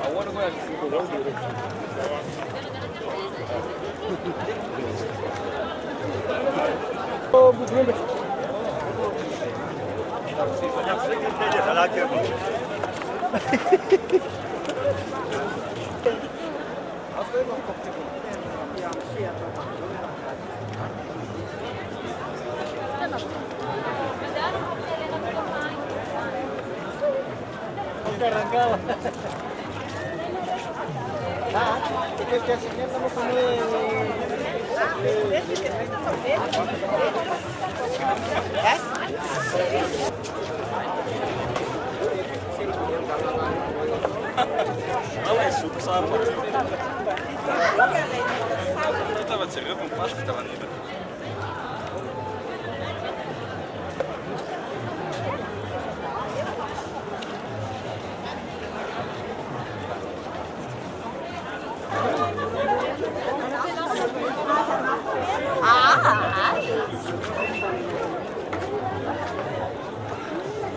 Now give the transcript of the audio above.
Agora vai ficou bom duro. Oh, bugün. Arrancaba. Ah, es que así estamos con Ela é super sabe. Eu estava a dizer, eu não faço que estava a